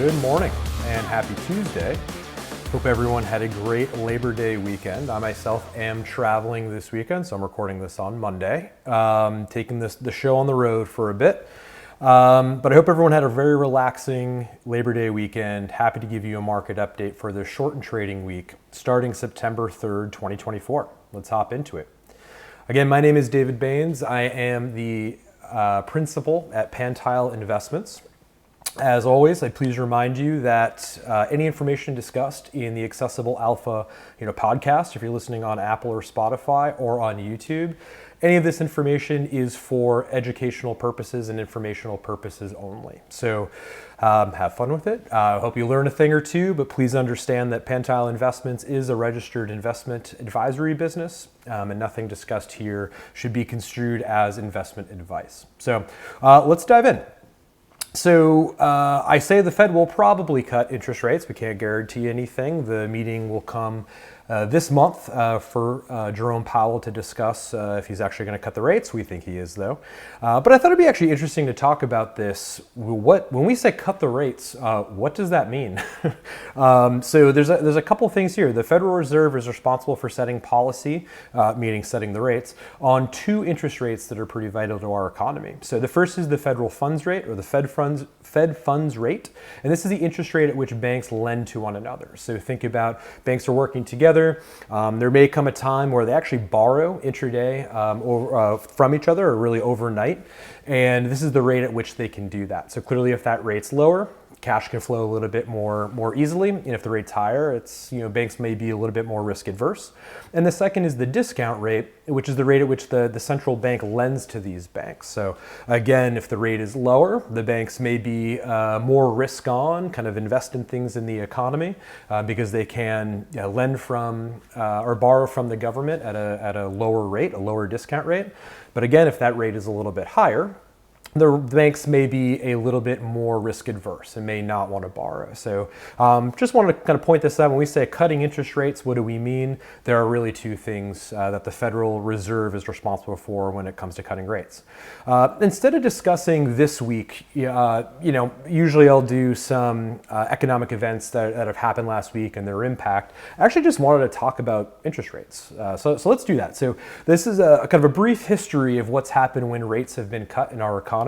Good morning and happy Tuesday. Hope everyone had a great Labor Day weekend. I myself am traveling this weekend, so I'm recording this on Monday, taking the show on the road for a bit. But I hope everyone had a very relaxing Labor Day weekend. Happy to give you a market update for the shortened trading week starting September 3rd, 2024. Let's hop into it. Again, my name is David Baines. I am the principal at Pantile Investments. As always, I please remind you that any information discussed in the Accessible Alpha podcast, if you're listening on Apple or Spotify or on YouTube, any of this information is for educational purposes and informational purposes only. So have fun with it. I hope you learn a thing or two, but please understand that Pantile Investments is a registered investment advisory business, and nothing discussed here should be construed as investment advice. So let's dive in. So I say the Fed will probably cut interest rates. We can't guarantee anything. The meeting will come this month for Jerome Powell to discuss if he's actually going to cut the rates. We think he is, though. But I thought it'd be actually interesting to talk about this. When we say cut the rates, what does that mean? So there's a couple things here. The Federal Reserve is responsible for setting policy, meaning setting the rates, on two interest rates that are pretty vital to our economy. So the first is the federal funds rate, or the Fed funds rate, and this is the interest rate at which banks lend to one another. So think about banks are working together. There may come a time where they actually borrow intraday from each other, or really overnight, and this is the rate at which they can do that. So clearly, if that rate's lower, cash can flow a little bit more easily, and if the rate's higher, it's banks may be a little bit more risk adverse. And the second is the discount rate, which is the rate at which the central bank lends to these banks. So again, if the rate is lower, the banks may be more risk on, kind of invest in things in the economy because they can lend from or borrow from the government at a lower rate, a lower discount rate. But again, if that rate is a little bit higher, the banks may be a little bit more risk adverse and may not want to borrow. So just wanted to kind of point this out. When we say cutting interest rates, what do we mean? There are really two things that the Federal Reserve is responsible for when it comes to cutting rates. Instead of discussing this week, usually I'll do some economic events that have happened last week and their impact. I actually just wanted to talk about interest rates. So let's do that. So this is a kind of a brief history of what's happened when rates have been cut in our economy.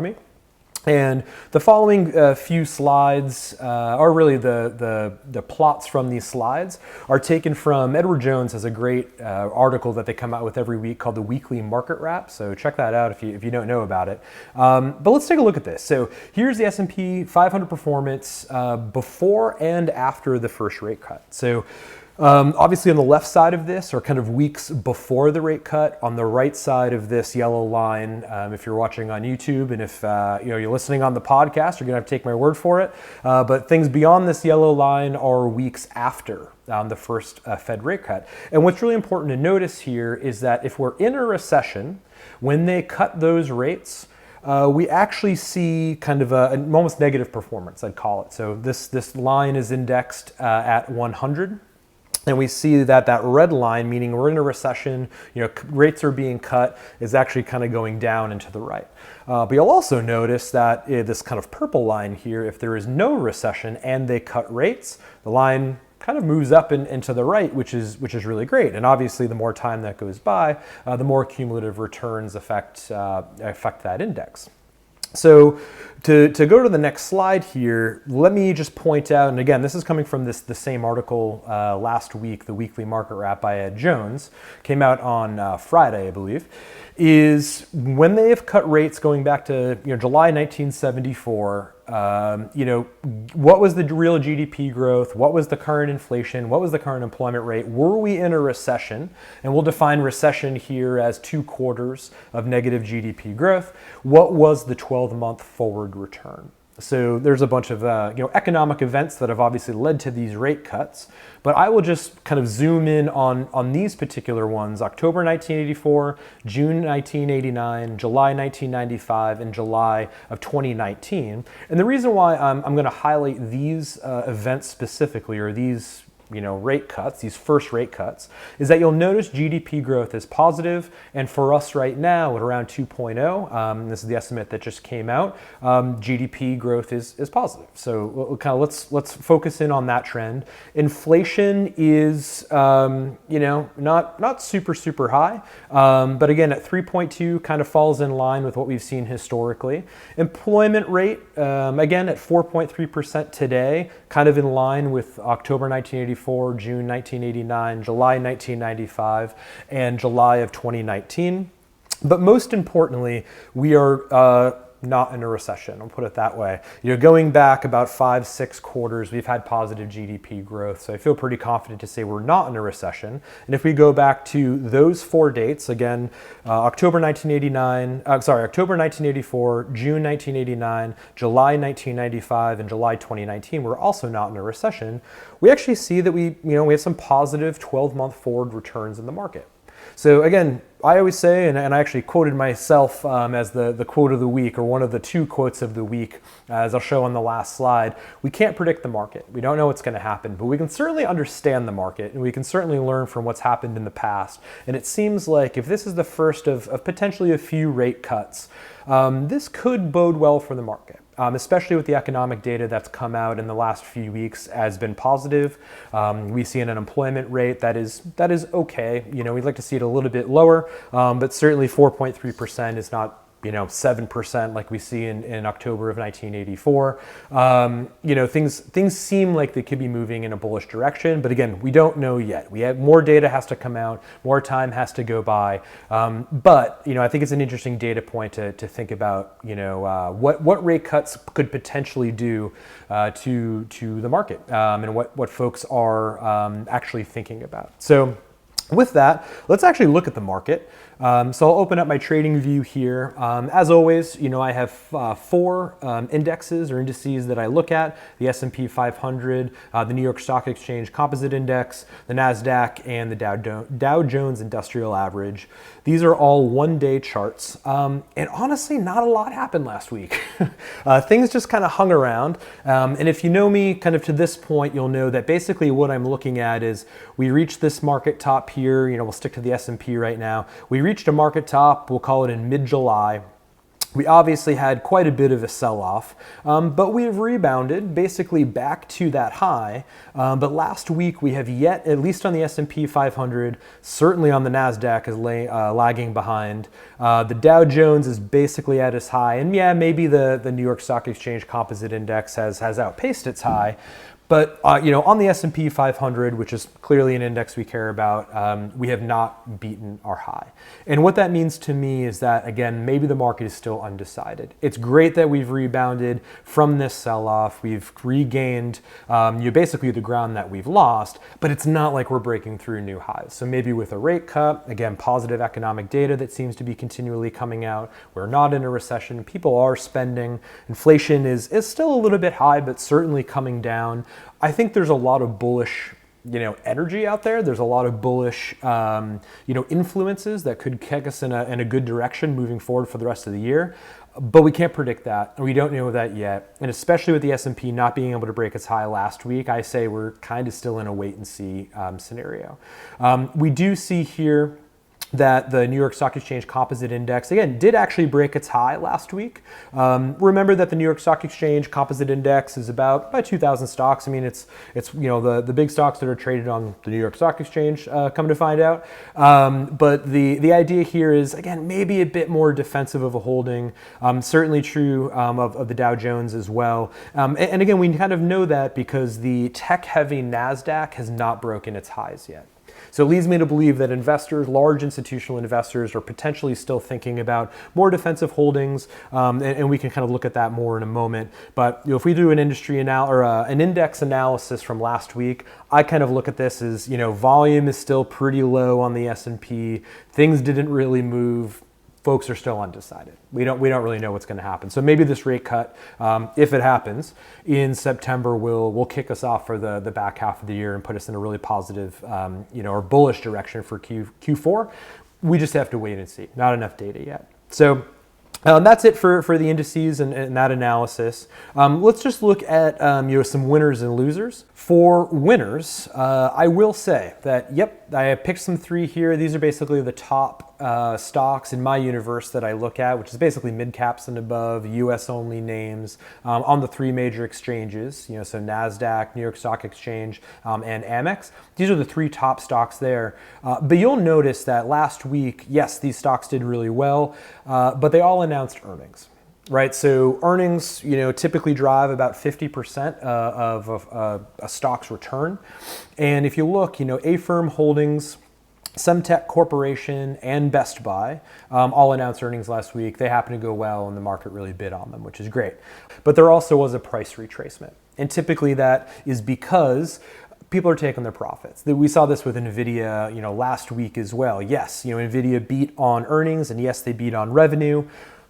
And the following few slides, or really the plots from these slides, are taken from Edward Jones has a great article that they come out with every week called the Weekly Market Wrap. So check that out if you don't know about it. But let's take a look at this. So here's the S&P 500 performance before and after the first rate cut. So obviously on the left side of this are kind of weeks before the rate cut. On the right side of this yellow line, if you're watching on YouTube, and if you're listening on the podcast, you're gonna have to take my word for it. But things beyond this yellow line are weeks after the first Fed rate cut. And what's really important to notice here is that if we're in a recession, when they cut those rates, we actually see kind of an almost negative performance, I'd call it. So this line is indexed at 100. And we see that red line, meaning we're in a recession, rates are being cut, is actually kind of going down and to the right. But you'll also notice that this kind of purple line here, if there is no recession and they cut rates, the line kind of moves up and to the right, which is really great. And obviously, the more time that goes by, the more cumulative returns affect that index. So to go to the next slide here, let me just point out, and again, this is coming from the same article last week, the Weekly Market Wrap by Ed Jones, came out on Friday, I believe, is when they have cut rates going back to July 1974, what was the real GDP growth? What was the current inflation? What was the current employment rate? Were we in a recession? And we'll define recession here as 2 quarters of negative GDP growth. What was the 12-month forward return? So there's a bunch of economic events that have obviously led to these rate cuts, but I will just kind of zoom in on these particular ones: October 1984, June 1989, July 1995, and July of 2019. And the reason why I'm going to highlight these events specifically, or these rate cuts, these first rate cuts, is that you'll notice GDP growth is positive, and for us right now at around 2.0, this is the estimate that just came out, GDP growth is positive. So let's focus in on that trend. Inflation is not super high, but again at 3.2 kind of falls in line with what we've seen historically. Employment rate again at 4.3% today, kind of in line with October 1984, June 1989, July 1995, and July of 2019. But most importantly, we are not in a recession, I'll put it that way. Going back about 5-6 quarters, we've had positive GDP growth. So I feel pretty confident to say we're not in a recession. And if we go back to those 4 dates, again, October 1984, June 1989, July 1995, and July 2019, we're also not in a recession. We actually see that we have some positive 12-month forward returns in the market. So again, I always say, and I actually quoted myself as the quote of the week, or one of the 2 quotes of the week, as I'll show on the last slide, we can't predict the market. We don't know what's going to happen, but we can certainly understand the market, and we can certainly learn from what's happened in the past. And it seems like if this is the first of potentially a few rate cuts, this could bode well for the market. Especially with the economic data that's come out in the last few weeks has been positive. We see an unemployment rate that is okay. We'd like to see it a little bit lower, but certainly 4.3% is not 7% like we see in October of 1984. Things seem like they could be moving in a bullish direction, but again, we don't know yet. We have more data has to come out, more time has to go by. But I think it's an interesting data point to think about. What rate cuts could potentially do to the market, and what folks are actually thinking about. So with that, let's actually look at the market. So I'll open up my trading view here. As always, I have 4 indexes or indices that I look at: the S&P 500, the New York Stock Exchange Composite Index, the NASDAQ, and the Dow Jones Industrial Average. These are all one-day charts. And honestly, not a lot happened last week. Things just kind of hung around. And if you know me kind of to this point, you'll know that basically what I'm looking at is we reached this market top here. We'll stick to the S&P right now. We reached a market top, we'll call it in mid-July. We obviously had quite a bit of a sell-off, but we've rebounded basically back to that high. But last week we have yet, at least on the S&P 500, certainly on the NASDAQ is lagging behind. The Dow Jones is basically at its high, and yeah, maybe the New York Stock Exchange Composite Index has outpaced its high. But on the S&P 500, which is clearly an index we care about, we have not beaten our high. And what that means to me is that, again, maybe the market is still undecided. It's great that we've rebounded from this sell-off. We've regained basically the ground that we've lost, but it's not like we're breaking through new highs. So maybe with a rate cut, again, positive economic data that seems to be continually coming out. We're not in a recession. People are spending. Inflation is still a little bit high, but certainly coming down. I think there's a lot of bullish, energy out there. There's a lot of bullish, influences that could kick us in a good direction moving forward for the rest of the year. But we can't predict that, and we don't know that yet. And especially with the S&P not being able to break its high last week, I say we're kind of still in a wait and see scenario. We do see here that the New York Stock Exchange Composite Index, again, did actually break its high last week. Remember that the New York Stock Exchange Composite Index is about 2,000 stocks. I mean, it's the big stocks that are traded on the New York Stock Exchange, come to find out. But the idea here is, again, maybe a bit more defensive of a holding. Certainly true of the Dow Jones as well. And again, we kind of know that because the tech-heavy NASDAQ has not broken its highs yet. So it leads me to believe that investors, large institutional investors, are potentially still thinking about more defensive holdings, and we can kind of look at that more in a moment. But if we do an an index analysis from last week, I kind of look at this as volume is still pretty low on the S&P. Things didn't really move. Folks are still undecided. We don't really know what's going to happen. So maybe this rate cut, if it happens in September, will kick us off for the back half of the year and put us in a really positive, or bullish direction for Q4. We just have to wait and see. Not enough data yet. So That's it for the indices and that analysis. Let's just look at some winners and losers. For winners, I will say that, yep, I picked some three here. These are basically the top stocks in my universe that I look at, which is basically mid caps and above, US only names on the three major exchanges, so NASDAQ, New York Stock Exchange, and Amex. These are the three top stocks there. But you'll notice that last week, yes, these stocks did really well, but they all announced earnings. Right, so earnings, typically drive about 50% of a stock's return. And if you look, Affirm Holdings, Semtech Corporation, and Best Buy all announced earnings last week. They happened to go well, and the market really bid on them, which is great. But there also was a price retracement. And typically that is because people are taking their profits. We saw this with NVIDIA, last week as well. Yes, NVIDIA beat on earnings, and yes, they beat on revenue.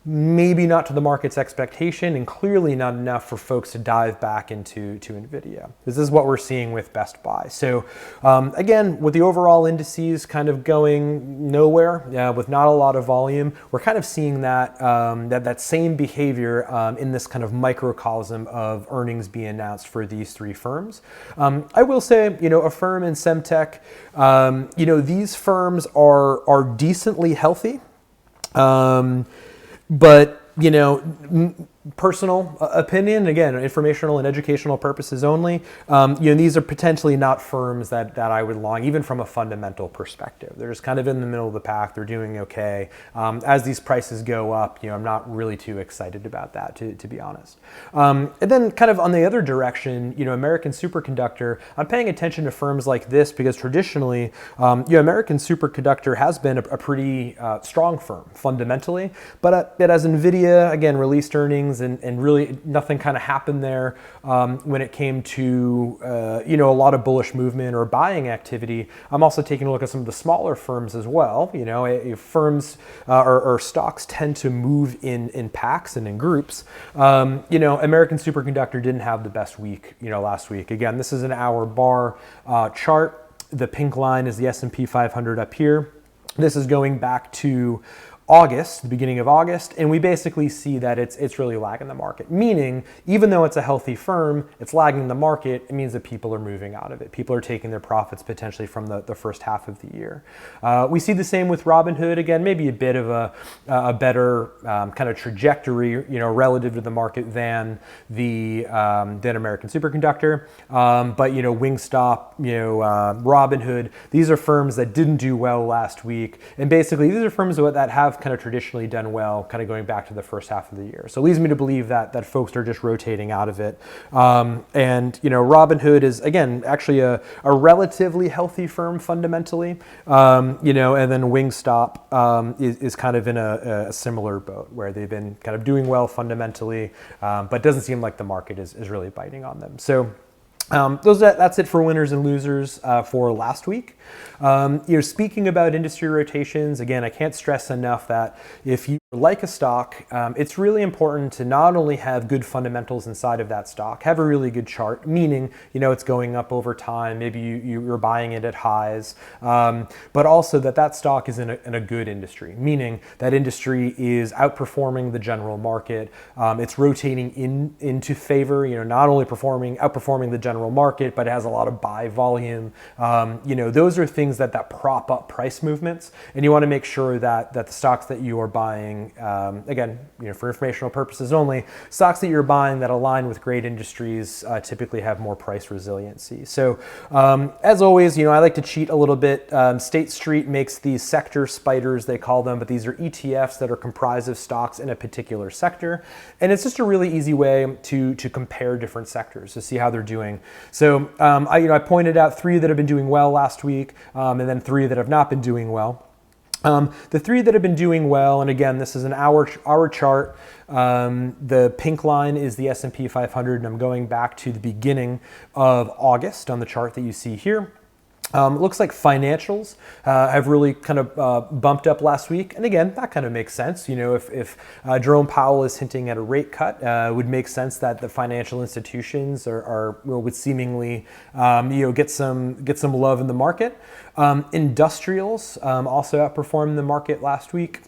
Maybe not to the market's expectation, and clearly not enough for folks to dive back into NVIDIA. This is what we're seeing with Best Buy. So again, with the overall indices kind of going nowhere, with not a lot of volume, we're kind of seeing that same behavior in this kind of microcosm of earnings being announced for these three firms. I will say, Affirm and Semtech, these firms are decently healthy. But, personal opinion, again, informational and educational purposes only, these are potentially not firms that I would long, even from a fundamental perspective. They're just kind of in the middle of the pack. They're doing okay. As these prices go up, I'm not really too excited about that, to be honest. And then kind of on the other direction, American Superconductor, I'm paying attention to firms like this because traditionally, American Superconductor has been a pretty strong firm fundamentally, but as NVIDIA, again, released earnings, and really nothing kind of happened there when it came to a lot of bullish movement or buying activity. I'm also taking a look at some of the smaller firms as well. Firms or stocks tend to move in packs and in groups. American Superconductor didn't have the best week last week. Again, this is an hour bar chart. The pink line is the S&P 500 up here. This is going back to August, the beginning of August, and we basically see that it's really lagging the market. Meaning, even though it's a healthy firm, it's lagging the market. It means that people are moving out of it. People are taking their profits potentially from the first half of the year. We see the same with Robinhood. Again, maybe a bit of a better kind of trajectory, relative to the market than American Superconductor. But Wingstop, Robinhood, these are firms that didn't do well last week, and basically these are firms that have kind of traditionally done well, kind of going back to the first half of the year. So it leads me to believe that folks are just rotating out of it. And Robinhood is, again, actually a relatively healthy firm fundamentally. And then Wingstop is kind of in a similar boat where they've been kind of doing well fundamentally, but doesn't seem like the market is really biting on them. So that's it for winners and losers for last week. Speaking about industry rotations, again, I can't stress enough that if you like a stock, it's really important to not only have good fundamentals inside of that stock, have a really good chart, meaning, it's going up over time, maybe you're buying it at highs, but also that stock is in a good industry, meaning that industry is outperforming the general market, it's rotating into favor, not only outperforming the general market, but it has a lot of buy volume. Those are things that prop up price movements, and you want to make sure that the stocks that you are buying, again, for informational purposes only, stocks that you're buying that align with great industries typically have more price resiliency. So as always, I like to cheat a little bit. State Street makes these sector spiders, they call them, but these are ETFs that are comprised of stocks in a particular sector, and it's just a really easy way to compare different sectors to see how they're doing. So I pointed out three that have been doing well last week, and then three that have not been doing well. The three that have been doing well, and again, this is an hour chart. The pink line is the S&P 500, and I'm going back to the beginning of August on the chart that you see here. It looks like financials have really kind of bumped up last week. And again, that kind of makes sense. If Jerome Powell is hinting at a rate cut, it would make sense that the financial institutions would seemingly get some love in the market. Industrials also outperformed the market last week.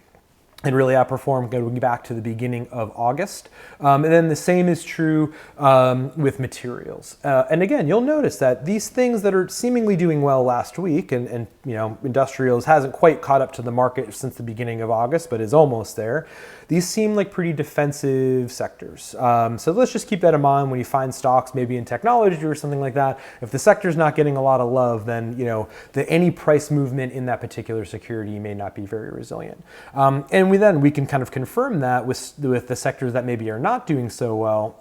and really outperformed going back to the beginning of August. And then the same is true with materials. And again, you'll notice that these things that are seemingly doing well last week, and industrials hasn't quite caught up to the market since the beginning of August, but is almost there. These seem like pretty defensive sectors. So let's just keep that in mind when you find stocks maybe in technology or something like that. If the sector's not getting a lot of love, then any price movement in that particular security may not be very resilient. And we can kind of confirm that with the sectors that maybe are not doing so well.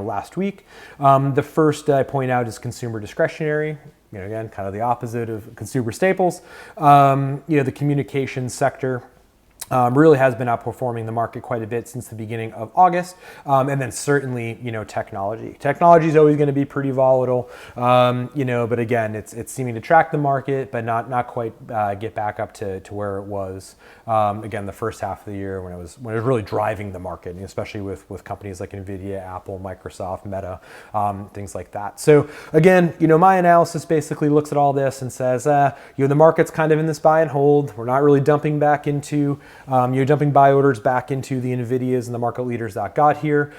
Last week, the first I point out is consumer discretionary. Again, kind of the opposite of consumer staples. The communications sector really has been outperforming the market quite a bit since the beginning of August. And then certainly, technology. Technology is always going to be pretty volatile, but again, it's seeming to track the market, but not quite get back up to where it was, again, the first half of the year when it was really driving the market, especially with companies like NVIDIA, Apple, Microsoft, Meta, things like that. So again, my analysis basically looks at all this and says, the market's kind of in this buy and hold. We're not really dumping back into dumping buy orders back into the NVIDIAs and the market leaders that got here.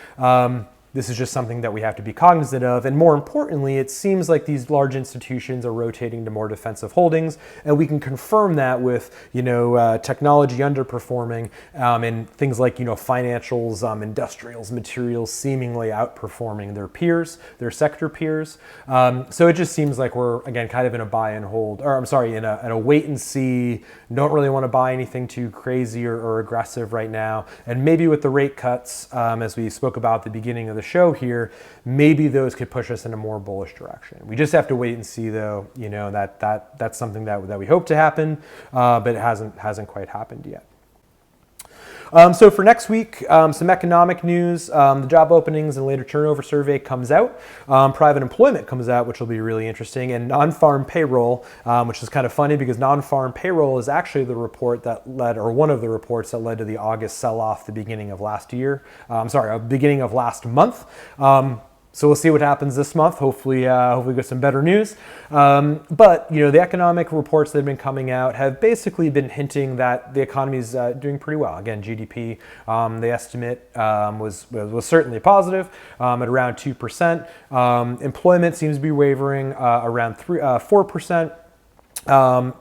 This is just something that we have to be cognizant of. And more importantly, it seems like these large institutions are rotating to more defensive holdings. And we can confirm that with, technology underperforming and things like, financials, industrials, materials seemingly outperforming their peers, their sector peers. So it just seems like we're, again, kind of in a buy and hold, in a wait and see. Don't really want to buy anything too crazy or aggressive right now. And maybe with the rate cuts, as we spoke about at the beginning of the show here, maybe those could push us in a more bullish direction. We just have to wait and see, though. That's something that we hope to happen, but it hasn't quite happened yet. So for next week, some economic news. The job openings and labor turnover survey comes out. Private employment comes out, which will be really interesting. And non-farm payroll, which is kind of funny because non-farm payroll is actually the report that led, or one of the reports that led to the August sell-off the beginning of last year. Beginning of last month. So we'll see what happens this month. Hopefully get some better news. But the economic reports that have been coming out have basically been hinting that the economy is doing pretty well. Again, GDP, the estimate was certainly positive at around 2%. Employment seems to be wavering around 4%.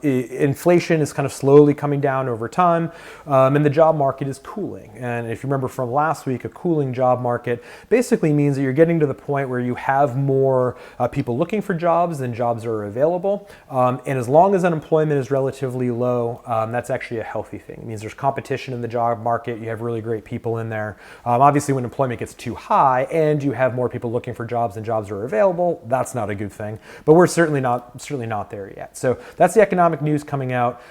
Inflation is kind of slowly coming down over time, and the job market is cooling. And if you remember from last week, a cooling job market basically means that you're getting to the point where you have more people looking for jobs than jobs are available. And as long as unemployment is relatively low, that's actually a healthy thing. It means there's competition in the job market. You have really great people in there. Obviously, when employment gets too high and you have more people looking for jobs than jobs are available, that's not a good thing. But we're certainly not there yet. So that's the economic news coming out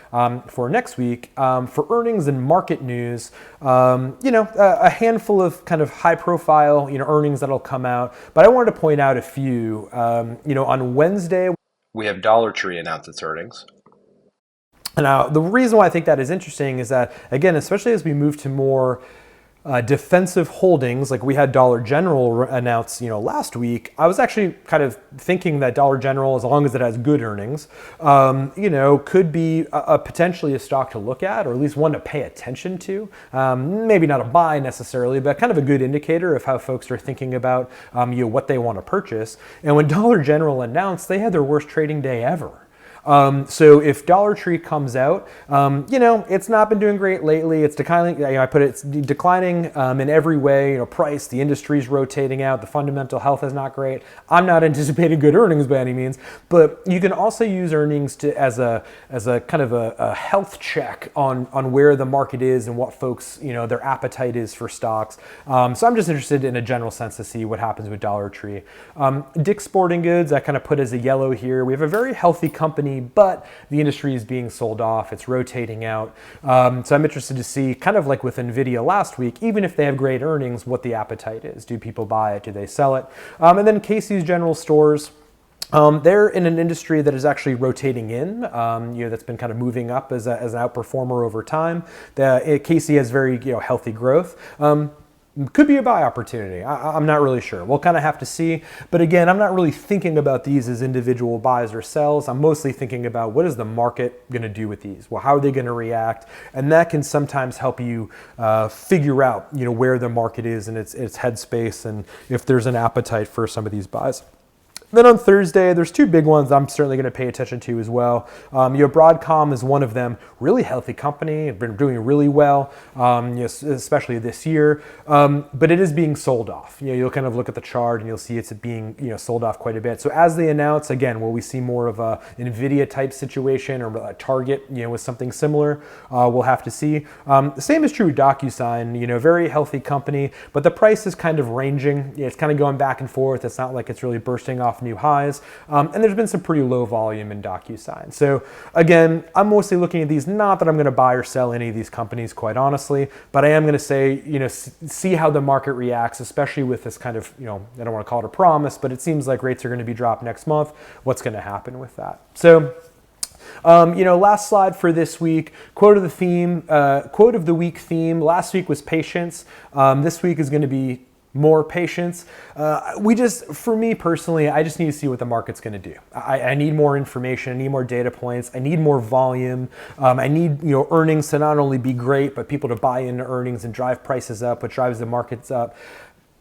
for next week. For earnings and market news, a handful of kind of high-profile, earnings that'll come out. But I wanted to point out a few. On Wednesday, we have Dollar Tree announce its earnings. Now, the reason why I think that is interesting is that, again, especially as we move to more defensive holdings, like we had Dollar General announce, last week. I was actually kind of thinking that Dollar General, as long as it has good earnings, could be potentially a stock to look at, or at least one to pay attention to. Maybe not a buy necessarily, but kind of a good indicator of how folks are thinking about what they want to purchase. And when Dollar General announced, they had their worst trading day ever. So if Dollar Tree comes out, it's not been doing great lately. It's declining. It's declining in every way. Price, the industry's rotating out. The fundamental health is not great. I'm not anticipating good earnings by any means, but you can also use earnings as a kind of a health check on where the market is and what folks their appetite is for stocks. So I'm just interested in a general sense to see what happens with Dollar Tree. Dick's Sporting Goods, I kind of put as a yellow here. We have a very healthy company, but the industry is being sold off. It's rotating out. So I'm interested to see, kind of like with NVIDIA last week, even if they have great earnings, what the appetite is. Do people buy it? Do they sell it? And then Casey's General Stores. They're in an industry that is actually rotating in, that's been kind of moving up as an outperformer over time. Casey has very healthy growth. Could be a buy opportunity. I'm not really sure. We'll kind of have to see. But again, I'm not really thinking about these as individual buys or sells. I'm mostly thinking about what is the market going to do with these? Well, how are they going to react? And that can sometimes help you figure out, where the market is in its headspace and if there's an appetite for some of these buys. Then on Thursday, there's two big ones I'm certainly going to pay attention to as well. Broadcom is one of them. Really healthy company, been doing really well, especially this year. But it is being sold off. You'll kind of look at the chart and you'll see it's being sold off quite a bit. So as they announce, again, will we see more of a NVIDIA type situation or a Target, with something similar? We'll have to see. The same is true with DocuSign. Very healthy company, but the price is kind of ranging. It's kind of going back and forth. It's not like it's really bursting off new highs. And there's been some pretty low volume in DocuSign. So again, I'm mostly looking at these, not that I'm going to buy or sell any of these companies, quite honestly, but I am going to say, see how the market reacts, especially with this kind of, I don't want to call it a promise, but it seems like rates are going to be dropped next month. What's going to happen with that? So last slide for this week, quote of the week theme. Last week was patience. This week is going to be more patience. For me personally, I just need to see what the market's going to do. I need more information. I need more data points. I need more volume. I need earnings to not only be great, but people to buy into earnings and drive prices up, which drives the markets up.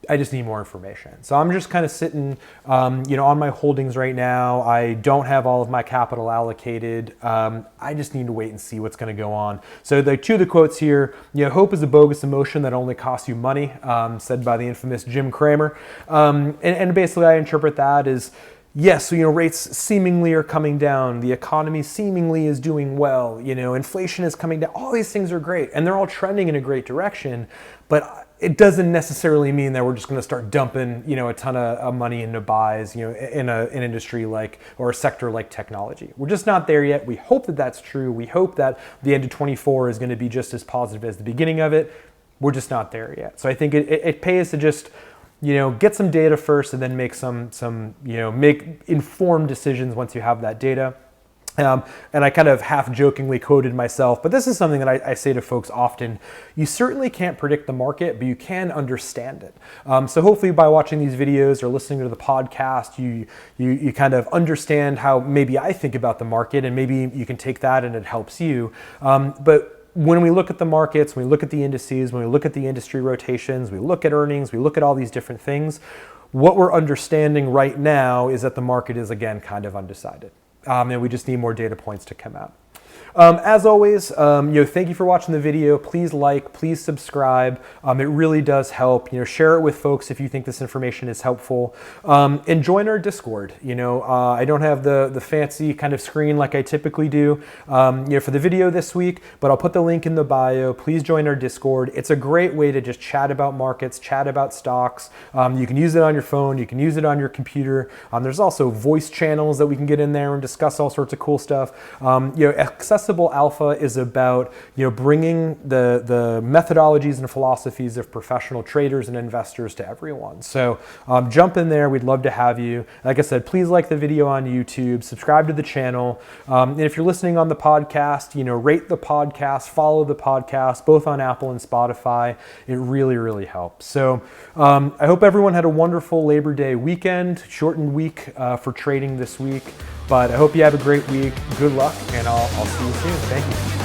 I just need more information. So I'm just kind of sitting, on my holdings right now. I don't have all of my capital allocated. I just need to wait and see what's going to go on. So the two of the quotes here, hope is a bogus emotion that only costs you money, said by the infamous Jim Cramer. And basically I interpret that as, yes, rates seemingly are coming down. The economy seemingly is doing well. Inflation is coming down. All these things are great, and they're all trending in a great direction. But it doesn't necessarily mean that we're just going to start dumping, a ton of money into buys, in an industry or a sector like technology. We're just not there yet. We hope that that's true. We hope that the end of 24 is going to be just as positive as the beginning of it. We're just not there yet. So I think it pays to just, get some data first and then make make informed decisions once you have that data. And I kind of half jokingly quoted myself, but this is something that I say to folks often. You certainly can't predict the market, but you can understand it. So hopefully by watching these videos or listening to the podcast, you kind of understand how maybe I think about the market, and maybe you can take that and it helps you. But when we look at the markets, when we look at the indices, when we look at the industry rotations, we look at earnings, we look at all these different things, what we're understanding right now is that the market is, again, kind of undecided. And we just need more data points to come out. As always, thank you for watching the video. Please like, please subscribe. It really does help. Share it with folks if you think this information is helpful. And join our Discord. I don't have the fancy kind of screen like I typically do, for the video this week, but I'll put the link in the bio. Please join our Discord. It's a great way to just chat about markets, chat about stocks. You can use it on your phone. You can use it on your computer. There's also voice channels that we can get in there and discuss all sorts of cool stuff. Accessible Alpha is about bringing the methodologies and philosophies of professional traders and investors to everyone. So jump in there. We'd love to have you. Like I said, please like the video on YouTube, subscribe to the channel, and if you're listening on the podcast, rate the podcast, follow the podcast, both on Apple and Spotify. It really, really helps. So I hope everyone had a wonderful Labor Day weekend, shortened week for trading this week. But I hope you have a great week. Good luck, and I'll see you soon. Thank you.